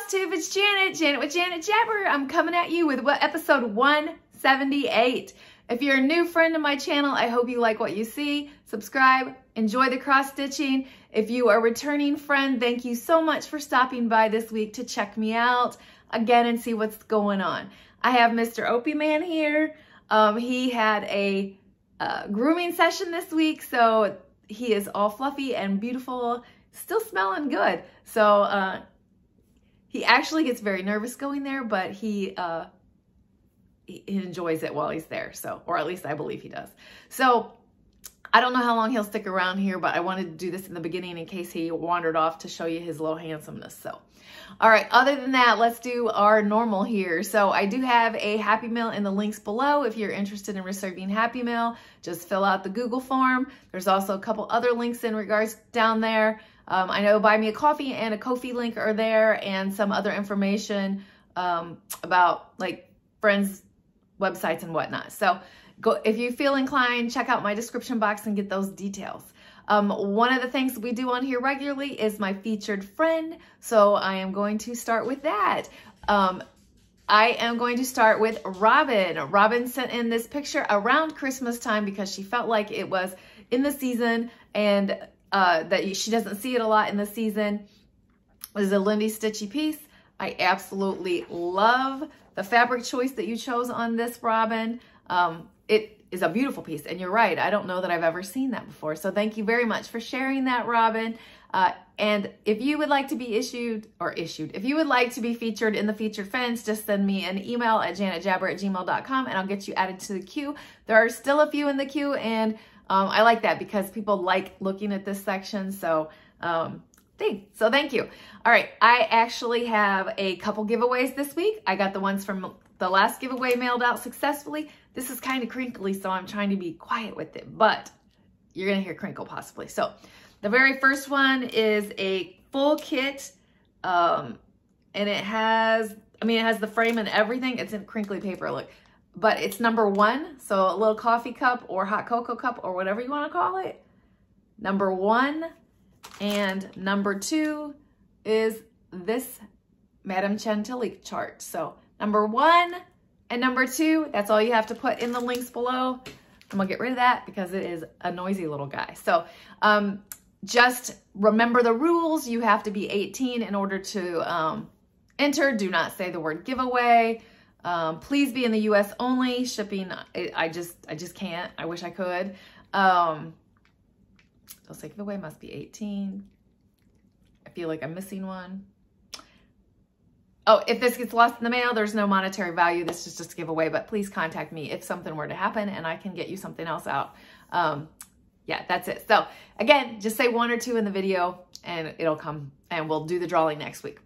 Flosstube, it's Janet with Janet Jabber. I'm coming at you with episode 178. If you're a new friend of my channel, I hope you like what you see. Subscribe, enjoy the cross stitching. If you are a returning friend, thank you so much for stopping by this week to check me out again and see what's going on. I have Mr. Opie Man here. He had a grooming session this week, so he is all fluffy and beautiful, still smelling good. So he actually gets very nervous going there, but he enjoys it while he's there. So, or at least I believe he does. So I don't know how long he'll stick around here, but I wanted to do this in the beginning in case he wandered off to show you his little handsomeness. So, all right, other than that, let's do our normal here. So I do have a Happy Mail in the links below. If you're interested in receiving Happy Mail, just fill out the Google form. There's also a couple other links in regards down there. I know Buy Me a Coffee and a Ko-fi link are there, and some other information about like friends' websites and whatnot. So go, if you feel inclined, check out my description box and get those details. One of the things we do on here regularly is my featured friend. So I am going to start with that. I am going to start with Robin. Robin sent in this picture around Christmas time because she felt like it was in the season and that she doesn't see it a lot in the season. It is a Lindy Stitchy piece. I absolutely love the fabric choice that you chose on this, Robin. It is a beautiful piece, and you're right. I don't know that I've ever seen that before. So thank you very much for sharing that, Robin. And if you would like to be if you would like to be featured in the featured friends, just send me an email at janetjabber@gmail.com and I'll get you added to the queue. There are still a few in the queue, and I like that because people like looking at this section. So thank you. All right, I actually have a couple giveaways this week. I got the ones from the last giveaway mailed out successfully. This is kind of crinkly, so I'm trying to be quiet with it, but you're gonna hear crinkle possibly. So the very first one is a full kit, and it has the frame and everything. It's in crinkly paper, look. But it's number 1, so a little coffee cup or hot cocoa cup or whatever you want to call it. Number 1 and number 2 is this Madame Chantilly chart. So number 1 and number 2, that's all you have to put in the links below. I'm gonna get rid of that because it is a noisy little guy. So just remember the rules. You have to be 18 in order to enter. Do not say the word giveaway. Please be in the US only. Shipping, I just can't. I wish I could. They'll say giveaway must be 18. I feel like I'm missing one. Oh, if this gets lost in the mail, there's no monetary value. This is just a giveaway, but please contact me if something were to happen and I can get you something else out. Yeah, that's it. So again, just say 1 or 2 in the video and it'll come, and we'll do the drawing next week.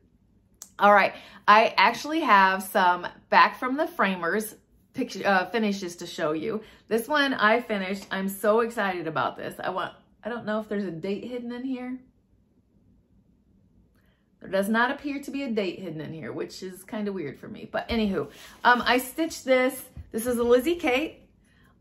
All right, I actually have some back from the framers finishes to show you. This one I finished. I'm so excited about this. I don't know if there's a date hidden in here. There does not appear to be a date hidden in here, which is kind of weird for me. But anywho, I stitched this. This is a Lizzie Kate.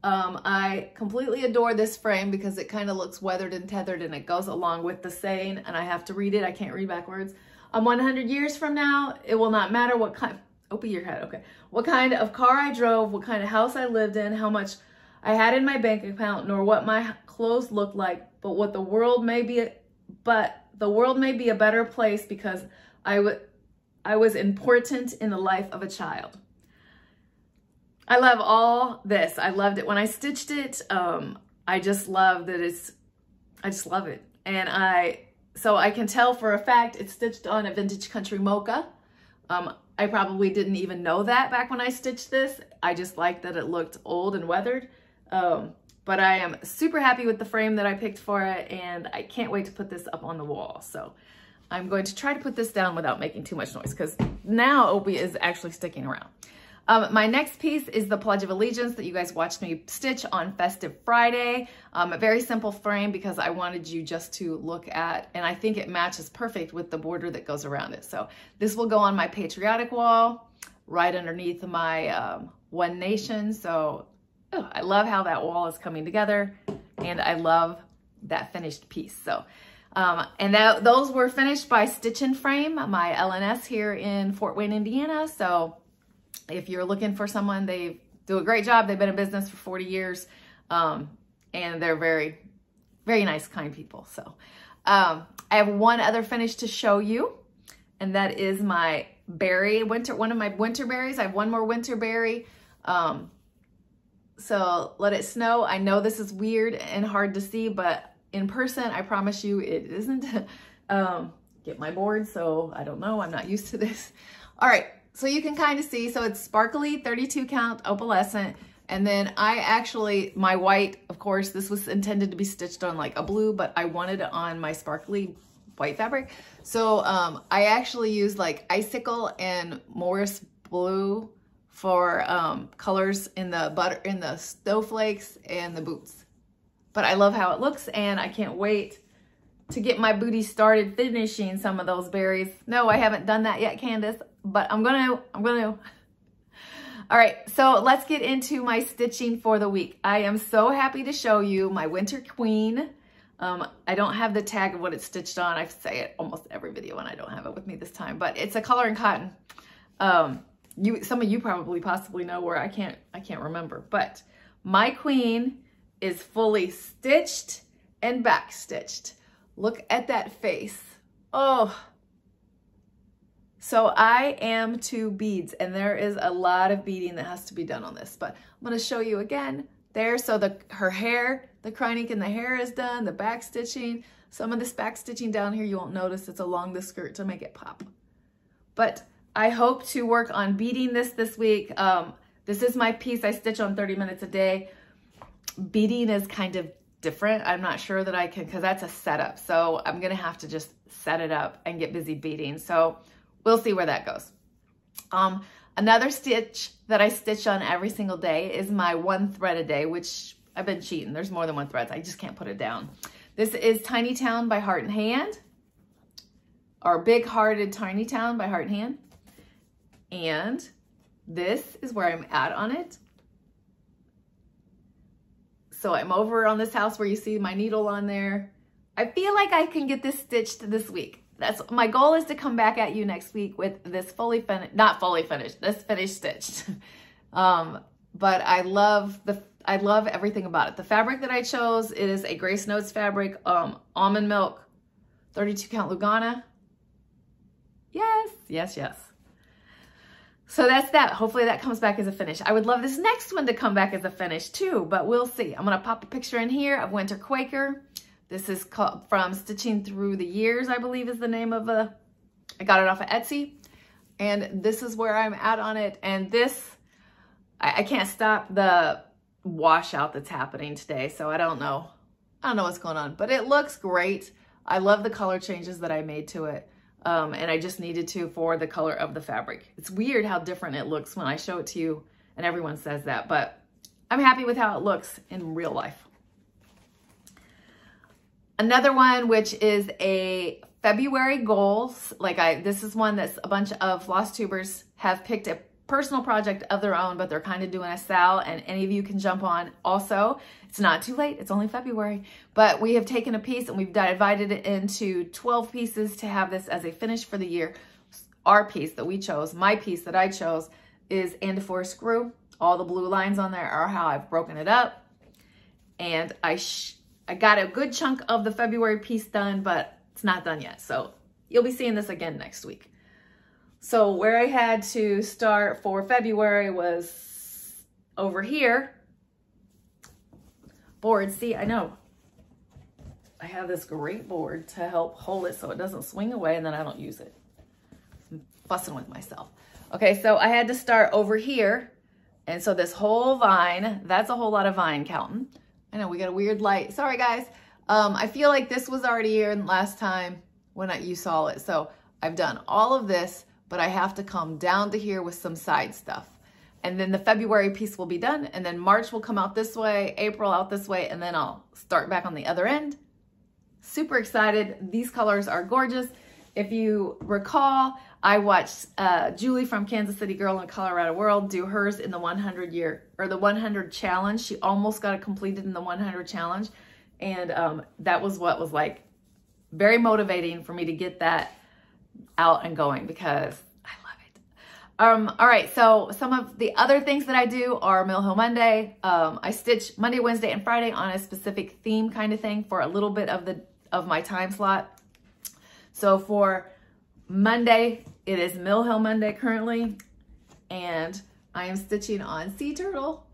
I completely adore this frame because it kind of looks weathered and tethered, and it goes along with the saying, and I have to read it. I can't read backwards. 100 years from now, it will not matter what kind, open your head, okay. What kind of car I drove, what kind of house I lived in, how much I had in my bank account, nor what my clothes looked like, but the world may be a better place because I was important in the life of a child. I love all this. I loved it when I stitched it. I just love that I just love it. And so I can tell for a fact it's stitched on a vintage country mocha. I probably didn't even know that back when I stitched this. I just liked that it looked old and weathered. But I am super happy with the frame that I picked for it, and I can't wait to put this up on the wall. So I'm going to try to put this down without making too much noise because now Opie is actually sticking around. My next piece is the Pledge of Allegiance that you guys watched me stitch on Festive Friday. A very simple frame because I wanted you just to look at, and I think it matches perfect with the border that goes around it. So this will go on my patriotic wall right underneath my One Nation. So I love how that wall is coming together, and I love that finished piece. So And those were finished by Stitch N Frame, my LNS here in Fort Wayne, Indiana. So if you're looking for someone, they do a great job. They've been in business for 40 years. And they're very, very nice, kind people. So I have one other finish to show you, and that is my berry one of my winter berries. I have one more winter berry. So Let It Snow. I know this is weird and hard to see, but in person, I promise you it isn't. Get my board, so I don't know. I'm not used to this. All right, so you can kind of see. So it's sparkly 32 count opalescent. And then my white, of course, this was intended to be stitched on like a blue, but I wanted it on my sparkly white fabric. So I actually used like icicle and Morris blue for colors in the snowflakes and the boots. But I love how it looks, and I can't wait to get my booty started finishing some of those berries. No, I haven't done that yet, Candace, but I'm gonna. All right, so let's get into my stitching for the week. I am so happy to show you my Winter Queen. I don't have the tag of what it's stitched on. I say it almost every video and I don't have it with me this time, but it's a color and cotton. Some of you probably possibly know where I can't remember, but my queen is fully stitched and back stitched. Look at that face. Oh, so I am to beads, and there is a lot of beading that has to be done on this, but I'm going to show you again there. So her hair, the crinock in the hair is done, the back stitching. Some of this back stitching down here you won't notice, it's along the skirt to make it pop. But I hope to work on beading this week. This is my piece I stitch on 30 minutes a day. Beading is kind of different. I'm not sure that I can, because that's a setup. So I'm going to have to just set it up and get busy beading. So we'll see where that goes. Another stitch that I stitch on every single day is my one thread a day, which I've been cheating. There's more than one thread. I just can't put it down. This is Tiny Town by Heart and Hand, or Big Hearted Tiny Town by Heart and Hand. And this is where I'm at on it. So I'm over on this house where you see my needle on there. I feel like I can get this stitched this week. That's my goal, is to come back at you next week with this fully finished, not fully finished, this finished stitched. But I love everything about it. The fabric that I chose is a Grace Notes fabric, almond milk, 32 count Lugana. Yes, yes, yes. So that's that. Hopefully that comes back as a finish. I would love this next one to come back as a finish too, but we'll see. I'm going to pop a picture in here of Winter Quaker. This is called from Stitching Through the Years, I believe is the name of I got it off of Etsy. And this is where I'm at on it. And this, I can't stop the washout that's happening today. So I don't know what's going on, but it looks great. I love the color changes that I made to it. And I just needed to for the color of the fabric. It's weird how different it looks when I show it to you, and everyone says that, but I'm happy with how it looks in real life. Another one, which is a February goals. This is one that a bunch of floss tubers have picked a personal project of their own, but they're kind of doing a sale, and any of you can jump on also. It's not too late. It's only February, but we have taken a piece and we've divided it into 12 pieces to have this as a finish for the year. Our piece that we chose, my piece that I chose, is And For Screw. All the blue lines on there are how I've broken it up. And I got a good chunk of the February piece done, but it's not done yet. So you'll be seeing this again next week. So where I had to start for February was over here. Board, see, I know. I have this great board to help hold it so it doesn't swing away and then I don't use it. I'm fussing with myself. Okay, so I had to start over here. And so this whole vine, that's a whole lot of vine counting. I know we got a weird light. Sorry, guys. I feel like this was already here last time when you saw it. So I've done all of this, but I have to come down to here with some side stuff. And then the February piece will be done. And then March will come out this way, April out this way, and then I'll start back on the other end. Super excited. These colors are gorgeous. If you recall, I watched Julie from Kansas City Girl in Colorado World do hers in the 100 challenge. She almost got it completed in the 100 challenge. And that was what was like very motivating for me to get that out and going because I love it. All right, so some of the other things that I do are Mill Hill Monday. I stitch Monday, Wednesday, and Friday on a specific theme kind of thing for a little bit of my time slot. So for Monday, it is Mill Hill Monday currently, and I am stitching on Sea Turtle,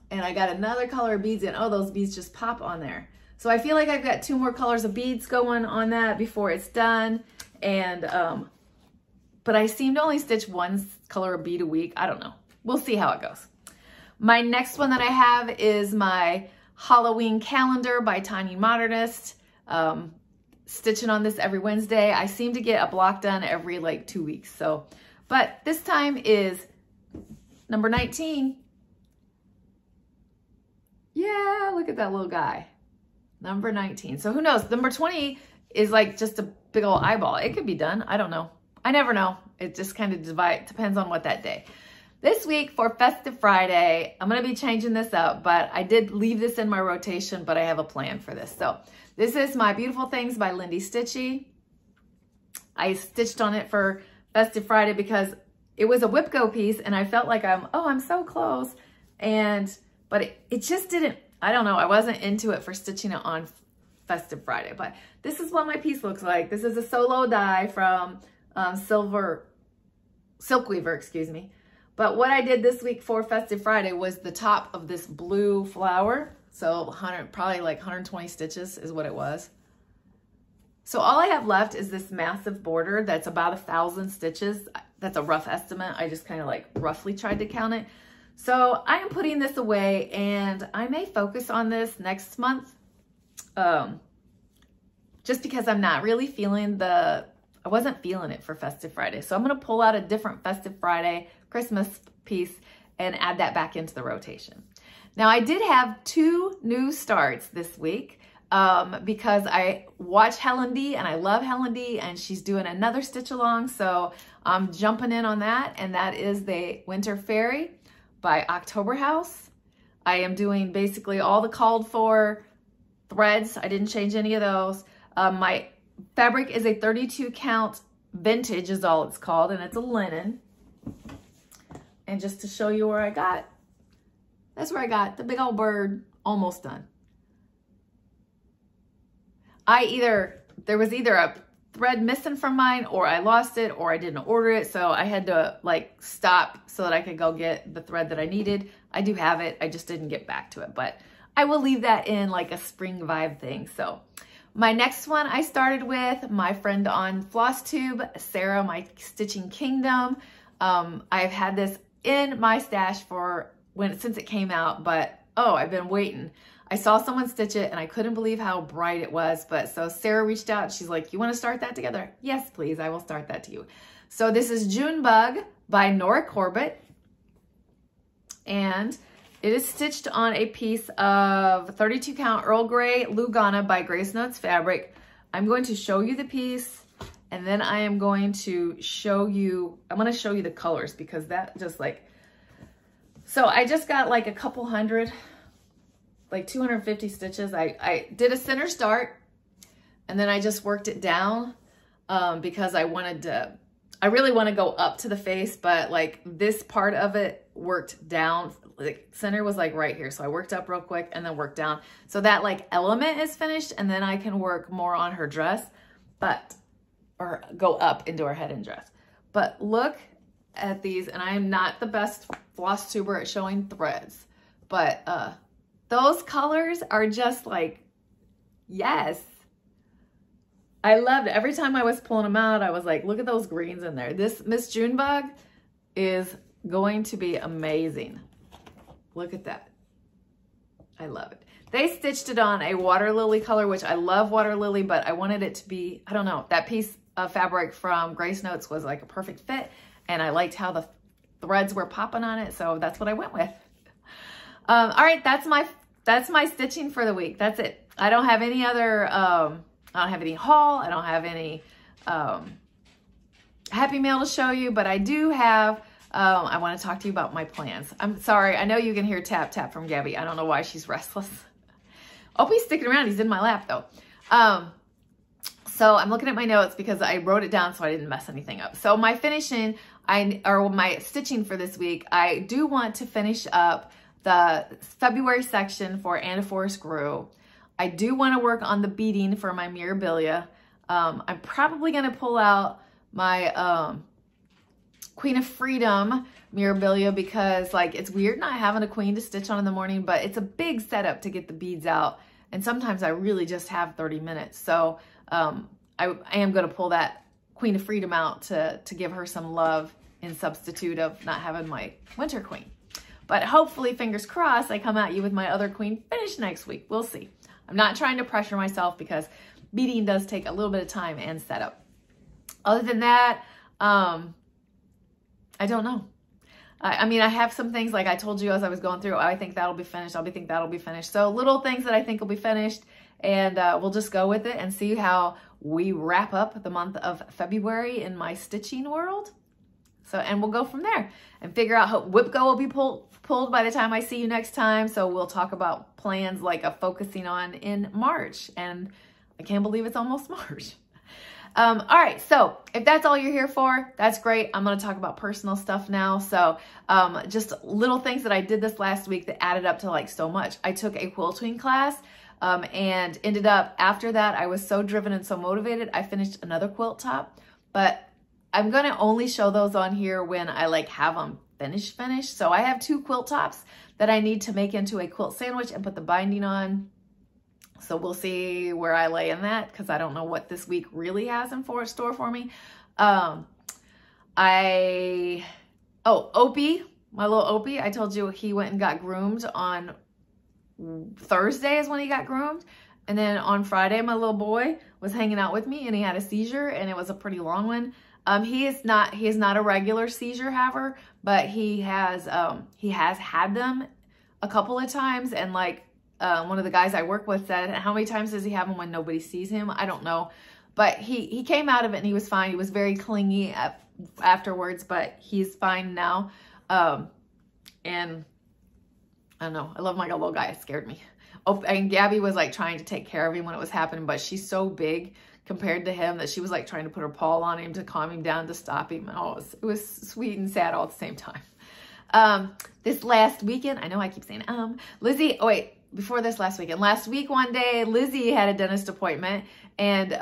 and I got another color of beads in. Oh, those beads just pop on there. So I feel like I've got 2 more colors of beads going on that before it's done. And, but I seem to only stitch 1 color of bead a week. I don't know. We'll see how it goes. My next one that I have is my Halloween calendar by Tiny Modernist. Stitching on this every Wednesday. I seem to get a block done every like 2 weeks. So, but this time is number 19. Yeah, look at that little guy. Number 19. So who knows? Number 20 is like just a big old eyeball. It could be done. I don't know. I never know. It just kind of depends on what that day. This week for Festive Friday, I'm going to be changing this up, but I did leave this in my rotation, but I have a plan for this. So this is my Beautiful Things by Lindy Stitchy. I stitched on it for Festive Friday because it was a whip-go piece and I felt like I'm so close. But it just didn't, I don't know, I wasn't into it for stitching it on Festive Friday, but this is what my piece looks like. This is a solo die from Silk Weaver, excuse me. But what I did this week for Festive Friday was the top of this blue flower. So probably like 120 stitches is what it was. So all I have left is this massive border that's about 1,000 stitches. That's a rough estimate. I just kind of like roughly tried to count it. So I am putting this away and I may focus on this next month. Just because I'm not really feeling I wasn't feeling it for Festive Friday. So I'm going to pull out a different Festive Friday Christmas piece and add that back into the rotation. Now I did have 2 new starts this week because I watch Helen D and I love Helen D and she's doing another stitch along. So I'm jumping in on that, and that is the Winter Fairy by October House. I am doing basically all the called for threads. I didn't change any of those. My fabric is a 32 count vintage is all it's called, and it's a linen. And just to show you where I got, that's where I got the big old bird almost done. There was either a thread missing from mine, or I lost it, or I didn't order it. So I had to like stop so that I could go get the thread that I needed. I do have it. I just didn't get back to it, but I will leave that in like a spring vibe thing. So my next one I started with my friend on Flosstube, Sarah, my Stitching Kingdom. I've had this in my stash since it came out, but oh, I've been waiting. I saw someone stitch it and I couldn't believe how bright it was. But so Sarah reached out and she's like, you want to start that together? Yes, please. I will start that to you. So this is Junebug by Nora Corbett. And it is stitched on a piece of 32 count Earl Grey Lugana by Grace Notes Fabric. I'm going to show you the piece, and then I am going to show you, the colors, because that just like, so I just got like a couple hundred, like 250 stitches. I did a center start and then I just worked it down because I really want to go up to the face, but like this part of it worked down. Like center was like right here. So I worked up real quick and then worked down. So that like element is finished, and then I can work more on her dress, or go up into her head and dress. But look at these, and I am not the best floss tuber at showing threads, but those colors are just like, yes. I loved it. Every time I was pulling them out, I was like, look at those greens in there. This Miss Junebug is going to be amazing. Look at that. I love it. They stitched it on a water lily color, which I love water lily, but I wanted it to be, I don't know, that piece of fabric from Grace Notes was like a perfect fit, and I liked how the threads were popping on it, so that's what I went with. All right, that's my stitching for the week. That's it. I don't have any other, I don't have any haul. I don't have any happy mail to show you, but I do have, I want to talk to you about my plans. I'm sorry. I know you can hear tap, tap from Gabby. I don't know why she's restless. Oh, he's sticking around. He's in my lap though. So I'm looking at my notes because I wrote it down so I didn't mess anything up. So my finishing, or my stitching for this week, I do want to finish up the February section for And a Forest Grew. I do want to work on the beading for my Mirabilia. I'm probably going to pull out my Queen of Freedom Mirabilia because like it's weird not having a queen to stitch on in the morning, but it's a big setup to get the beads out. And sometimes I really just have 30 minutes. So I am going to pull that Queen of Freedom out to give her some love in substitute of not having my Winter Queen. But hopefully, fingers crossed, I come at you with my other queen finished next week. We'll see. I'm not trying to pressure myself because beading does take a little bit of time and setup. Other than that, I don't know. I mean, I have some things like I told you as I was going through, I think that'll be finished. I think that'll be finished. So little things that I think will be finished, and we'll just go with it and see how we wrap up the month of February in my stitching world. So, and we'll go from there and figure out how WIPGO will be pulled by the time I see you next time. So we'll talk about plans like focusing on in March, and I can't believe it's almost March. All right, so if that's all you're here for, that's great. I'm going to talk about personal stuff now. So just little things that I did this last week that added up to like so much. I took a quilting class and ended up, after that, I was so driven and so motivated, I finished another quilt top. But I'm going to only show those on here when I like have them finished. So I have 2 quilt tops that I need to make into a quilt sandwich and put the binding on. So we'll see where I lay in that because I don't know what this week really has in store for me. Opie, my little Opie, I told you he went and got groomed on Thursday is when he got groomed. And then on Friday, my little boy was hanging out with me and he had a seizure, and it was a pretty long one. He is not a regular seizure haver, but he has had them a couple of times, and like, one of the guys I work with said, how many times does he have them when nobody sees him? I don't know. But he came out of it and he was fine. He was very clingy afterwards, but he's fine now. And I don't know. I love my little guy. It scared me. Oh, and Gabby was like trying to take care of him when it was happening, but she's so big compared to him that she was like trying to put her paw on him to calm him down, to stop him. Oh, it was sweet and sad all at the same time. This last weekend, I know I keep saying, Lizzie, oh wait, before this last weekend, last week, one day, Lizzie had a dentist appointment, and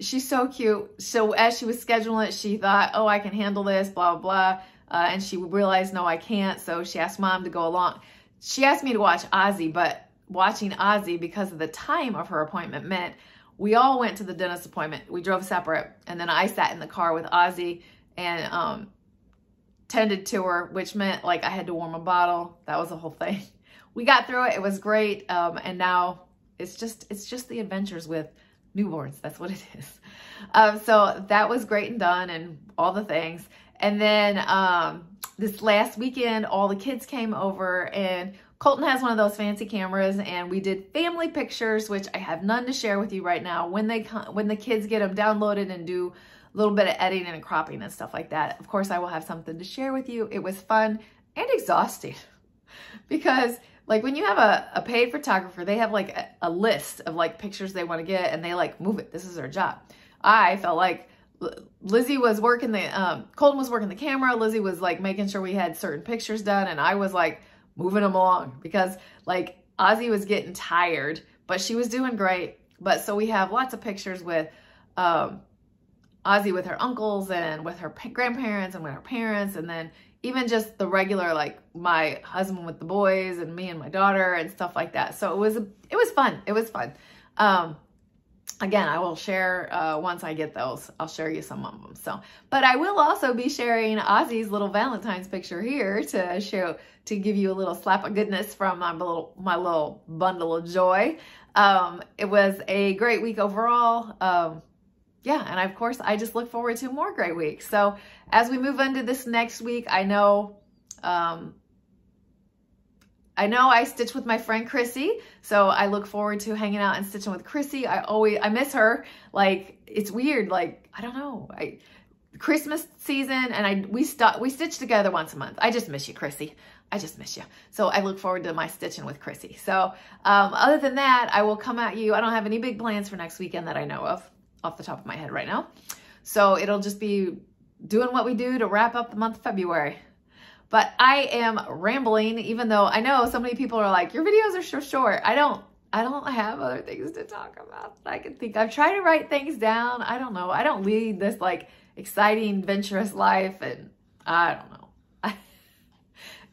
she's so cute. So as she was scheduling it, she thought, oh, I can handle this, blah, blah, blah. And she realized, no, I can't. So she asked Mom to go along. She asked me to watch Ozzy, but watching Ozzy because of the time of her appointment meant we all went to the dentist appointment. We drove separate, and then I sat in the car with Ozzy and tended to her, which meant like I had to warm a bottle. That was the whole thing. We got through it. It was great. And now it's just the adventures with newborns. That's what it is. So that was great and done and all the things. And then this last weekend, all the kids came over, and Colton has one of those fancy cameras, and we did family pictures, which I have none to share with you right now. When the kids get them downloaded and do a little bit of editing and cropping and stuff like that, of course I will have something to share with you. It was fun and exhausting because like when you have a paid photographer, they have like a list of like pictures they want to get, and they like move it. This is their job. I felt like Lizzie was working Colton was working the camera. Lizzie was like making sure we had certain pictures done, and I was like moving them along because like Ozzy was getting tired, but she was doing great. But so we have lots of pictures with Ozzy with her uncles and with her grandparents and with her parents, and then even just the regular, like my husband with the boys and me and my daughter and stuff like that. So it was fun. It was fun. Again, I will share, once I get those, I'll share you some of them. So, but I will also be sharing Ozzy's little Valentine's picture here to give you a little slap of goodness from my little bundle of joy. It was a great week overall. Yeah, and of course, I just look forward to more great weeks. So as we move into this next week, I know I stitch with my friend Chrissy, so I look forward to hanging out and stitching with Chrissy. I miss her. Like, it's weird. Like, I don't know. Christmas season, and we stitch together once a month. I just miss you, Chrissy. I just miss you. So I look forward to my stitching with Chrissy. So other than that, I will come at you. I don't have any big plans for next weekend that I know of. off the top of my head right now. So it'll just be doing what we do to wrap up the month of February. But I am rambling, even though I know so many people are like, your videos are so short. I don't have other things to talk about that I can think. I've tried to write things down. I don't know. I don't lead this like exciting, adventurous life, and I don't know.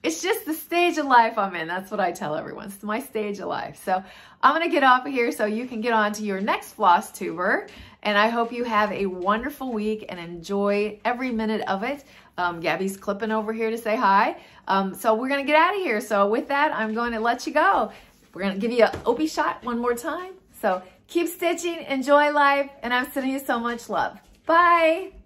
It's just the stage of life I'm in. That's what I tell everyone. It's my stage of life. So I'm going to get off of here so you can get on to your next floss tuber. And I hope you have a wonderful week and enjoy every minute of it. Gabby's clipping over here to say hi. So we're going to get out of here. So with that, I'm going to let you go. We're going to give you an Opie shot one more time. So keep stitching, enjoy life, and I'm sending you so much love. Bye.